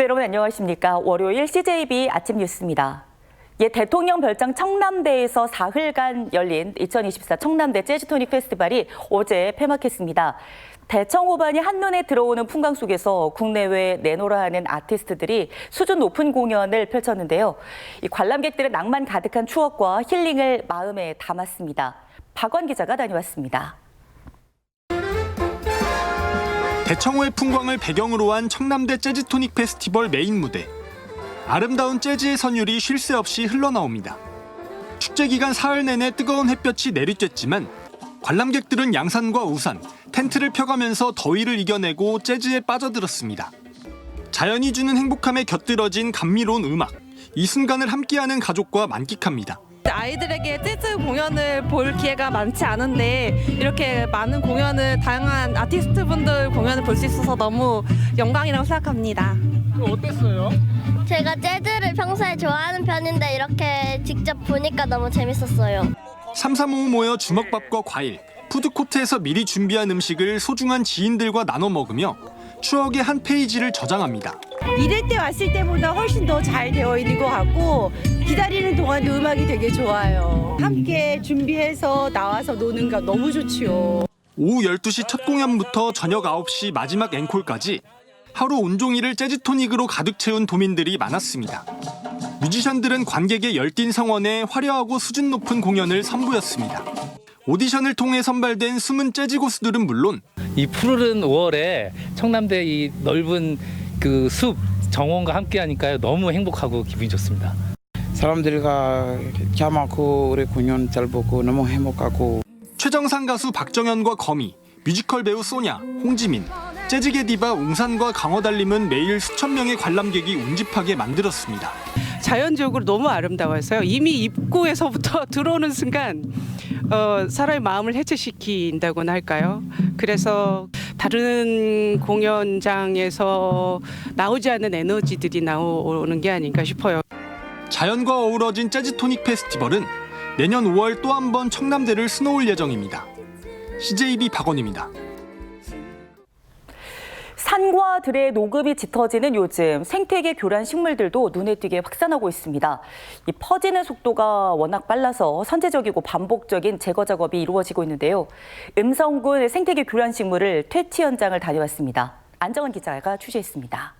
여러분 안녕하십니까. 월요일 CJB 아침 뉴스입니다. 대통령 별장 청남대에서 사흘간 열린 2024 청남대 재즈토닉 페스티벌이 어제 폐막했습니다. 대청호반이 한눈에 들어오는 풍광 속에서 국내외 내노라 하는 아티스트들이 수준 높은 공연을 펼쳤는데요. 이 관람객들의 낭만 가득한 추억과 힐링을 마음에 담았습니다. 박원 기자가 다녀왔습니다. 대청호의 풍광을 배경으로 한 청남대 재즈토닉 페스티벌 메인 무대. 아름다운 재즈의 선율이 쉴 새 없이 흘러나옵니다. 축제 기간 사흘 내내 뜨거운 햇볕이 내리쬐지만 관람객들은 양산과 우산, 텐트를 펴가면서 더위를 이겨내고 재즈에 빠져들었습니다. 자연이 주는 행복함에 곁들여진 감미로운 음악. 이 순간을 함께하는 가족과 만끽합니다. 아이들에게 재즈 공연을 볼 기회가 많지 않은데 이렇게 많은 공연을 다양한 아티스트분들 공연을 볼 수 있어서 너무 영광이라고 생각합니다. 어땠어요? 제가 재즈를 평소에 좋아하는 편인데 이렇게 직접 보니까 너무 재밌었어요. 삼삼오오 모여 주먹밥과 과일, 푸드코트에서 미리 준비한 음식을 소중한 지인들과 나눠 먹으며 추억의 한 페이지를 저장합니다. 이럴 때 왔을 때보다 훨씬 더 잘 되어 있는 것 같고 기다리는 동안도 음악이 되게 좋아요. 함께 준비해서 나와서 노는 거 너무 좋지요. 오후 12시 첫 공연부터 저녁 9시 마지막 앵콜까지 하루 온종일을 재즈토닉으로 가득 채운 도민들이 많았습니다. 뮤지션들은 관객의 열띤 성원에 화려하고 수준 높은 공연을 선보였습니다. 오디션을 통해 선발된 숨은 재즈 고수들은 물론 이 푸르른 5월에 청남대 이 넓은 그 숲 정원과 함께하니까요 너무 행복하고 기분이 좋습니다. 사람들과 차 많고 우리 공연 잘 보고 너무 행복하고. 최정상 가수 박정현과 거미, 뮤지컬 배우 소냐, 홍지민, 재즈계 디바 웅산과 강허달림은 매일 수천 명의 관람객이 운집하게 만들었습니다. 자연적으로 너무 아름다워서요. 이미 입구에서부터 들어오는 순간 사람의 마음을 해체시킨다고나 할까요? 그래서 다른 공연장에서 나오지 않는 에너지들이 나오는 게 아닌가 싶어요. 자연과 어우러진 재즈토닉 페스티벌은 내년 5월 또 한 번 청남대를 수놓을 예정입니다. CJB 박원입니다. 산과 들의 녹음이 짙어지는 요즘 생태계 교란 식물들도 눈에 띄게 확산하고 있습니다. 이 퍼지는 속도가 워낙 빨라서 선제적이고 반복적인 제거 작업이 이루어지고 있는데요. 음성군 생태계 교란 식물을 퇴치 현장을 다녀왔습니다. 안정원 기자가 취재했습니다.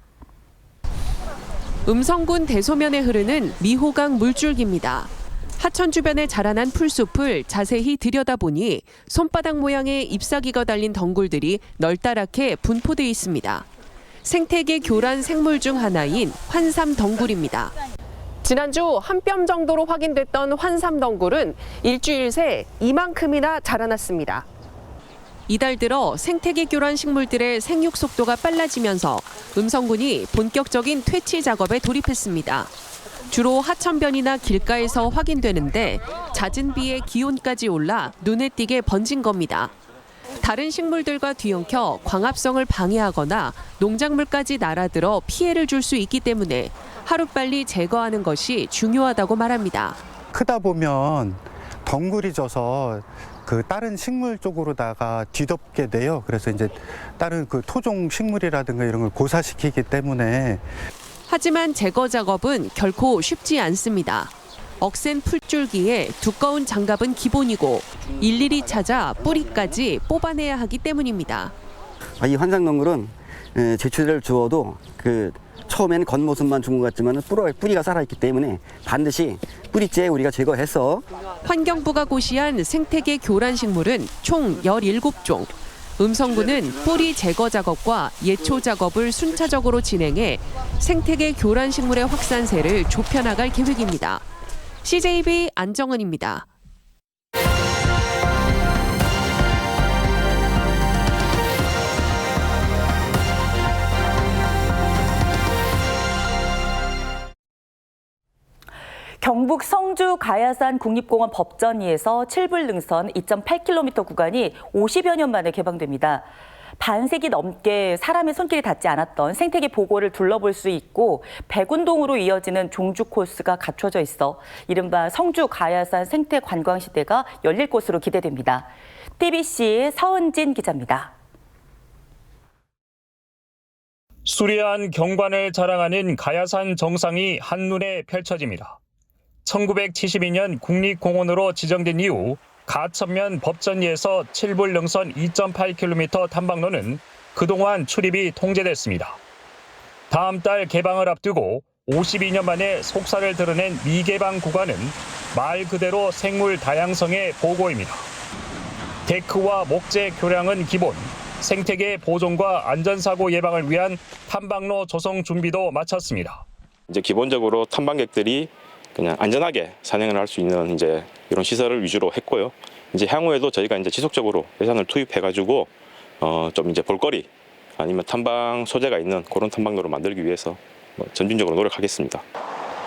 음성군 대소면에 흐르는 미호강 물줄기입니다. 하천 주변에 자라난 풀숲을 자세히 들여다보니 손바닥 모양의 잎사귀가 달린 덩굴들이 널따랗게 분포돼 있습니다. 생태계 교란 생물 중 하나인 환삼 덩굴입니다. 지난주 한 뼘 정도로 확인됐던 환삼 덩굴은 일주일 새 이만큼이나 자라났습니다. 이달 들어 생태계 교란 식물들의 생육 속도가 빨라지면서 음성군이 본격적인 퇴치 작업에 돌입했습니다. 주로 하천변이나 길가에서 확인되는데 잦은 비에 기온까지 올라 눈에 띄게 번진 겁니다. 다른 식물들과 뒤엉켜 광합성을 방해하거나 농작물까지 날아들어 피해를 줄 수 있기 때문에 하루빨리 제거하는 것이 중요하다고 말합니다. 크다 보면 덩굴이 져서 그 다른 식물 쪽으로다가 뒤덮게 돼요. 그래서 이제 다른 그 토종 식물이라든가 이런 걸 고사시키기 때문에. 하지만 제거 작업은 결코 쉽지 않습니다. 억센 풀줄기에 두꺼운 장갑은 기본이고 일일이 찾아 뿌리까지 뽑아내야 하기 때문입니다. 이 환상덩굴은 제초제를 주어도 처음에는 겉모습만 좋은 것 같지만 뿌리가 살아있기 때문에 반드시 뿌리째 우리가 제거해서. 환경부가 고시한 생태계 교란 식물은 총 17종. 음성군은 뿌리 제거 작업과 예초 작업을 순차적으로 진행해 생태계 교란 식물의 확산세를 좁혀나갈 계획입니다. CJB 안정은입니다. 경북 성주 가야산 국립공원 법전이에서 칠불능선 2.8km 구간이 50여 년 만에 개방됩니다. 반세기 넘게 사람의 손길이 닿지 않았던 생태계 보고를 둘러볼 수 있고 백운동으로 이어지는 종주 코스가 갖춰져 있어 이른바 성주 가야산 생태 관광 시대가 열릴 것으로 기대됩니다. TBC 서은진 기자입니다. 수려한 경관을 자랑하는 가야산 정상이 한눈에 펼쳐집니다. 1972년 국립공원으로 지정된 이후 가천면 법전리에서 7불 능선 2.8km 탐방로는 그동안 출입이 통제됐습니다. 다음 달 개방을 앞두고 52년 만에 속살을 드러낸 미개방 구간은 말 그대로 생물 다양성의 보고입니다. 데크와 목재 교량은 기본, 생태계 보존과 안전사고 예방을 위한 탐방로 조성 준비도 마쳤습니다. 이제 기본적으로 탐방객들이 그냥 안전하게 산행을 할 수 있는 이제 이런 시설을 위주로 했고요. 이제 향후에도 저희가 이제 지속적으로 예산을 투입해가지고 좀 이제 볼거리 아니면 탐방 소재가 있는 그런 탐방로를 만들기 위해서 전진적으로 노력하겠습니다.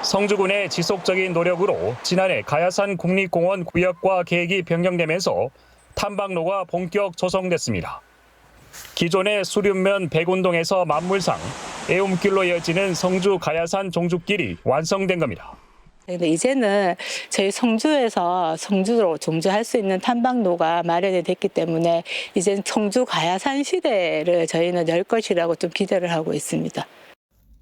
성주군의 지속적인 노력으로 지난해 가야산 국립공원 구역과 계획이 변경되면서 탐방로가 본격 조성됐습니다. 기존의 수륜면 백운동에서 만물상, 애움길로 이어지는 성주 가야산 종주길이 완성된 겁니다. 이제는 저희 성주에서 성주로 종주할 수 있는 탐방로가 마련이 됐기 때문에 이제 성주 가야산 시대를 저희는 열 것이라고 좀 기대를 하고 있습니다.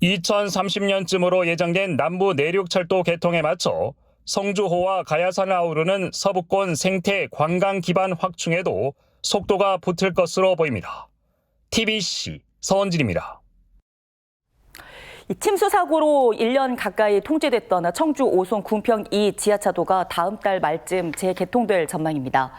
2030년쯤으로 예정된 남부 내륙철도 개통에 맞춰 성주호와 가야산을 아우르는 서부권 생태 관광 기반 확충에도 속도가 붙을 것으로 보입니다. TBC 서원진입니다. 침수 사고로 1년 가까이 통제됐던 청주 오송 군평 2 지하차도가 다음 달 말쯤 재개통될 전망입니다.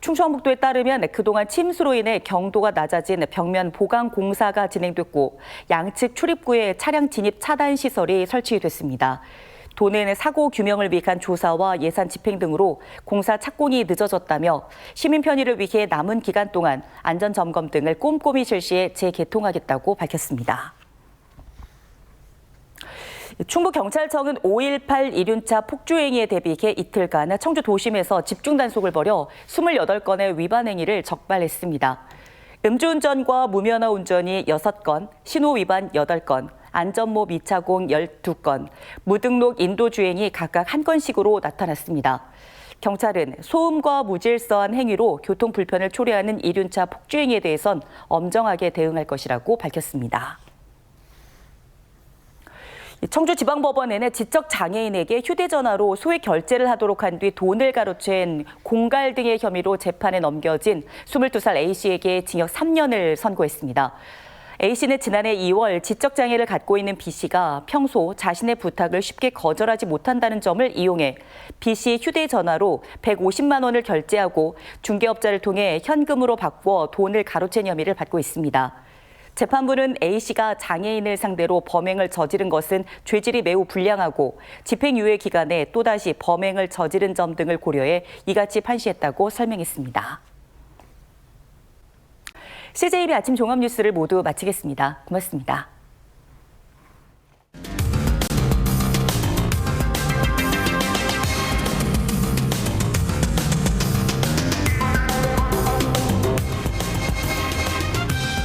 충청북도에 따르면 그동안 침수로 인해 경도가 낮아진 벽면 보강 공사가 진행됐고 양측 출입구에 차량 진입 차단 시설이 설치됐습니다. 도내는 사고 규명을 위한 조사와 예산 집행 등으로 공사 착공이 늦어졌다며 시민 편의를 위해 남은 기간 동안 안전 점검 등을 꼼꼼히 실시해 재개통하겠다고 밝혔습니다. 충북경찰청은 5.18 이륜차 폭주행위에 대비해 이틀간 청주 도심에서 집중 단속을 벌여 28건의 위반 행위를 적발했습니다. 음주운전과 무면허 운전이 6건, 신호 위반 8건, 안전모 미차공 12건, 무등록 인도주행이 각각 1건씩으로 나타났습니다. 경찰은 소음과 무질서한 행위로 교통 불편을 초래하는 이륜차 폭주행위에 대해선 엄정하게 대응할 것이라고 밝혔습니다. 청주지방법원에는 지적장애인에게 휴대전화로 소액 결제를 하도록 한 뒤 돈을 가로챈 공갈 등의 혐의로 재판에 넘겨진 22살 A씨에게 징역 3년을 선고했습니다. A씨는 지난해 2월 지적장애를 갖고 있는 B씨가 평소 자신의 부탁을 쉽게 거절하지 못한다는 점을 이용해 B씨 휴대전화로 150만 원을 결제하고 중개업자를 통해 현금으로 바꿔 돈을 가로챈 혐의를 받고 있습니다. 재판부는 A씨가 장애인을 상대로 범행을 저지른 것은 죄질이 매우 불량하고 집행유예 기간에 또다시 범행을 저지른 점 등을 고려해 이같이 판시했다고 설명했습니다. CJB 아침 종합뉴스를 모두 마치겠습니다. 고맙습니다.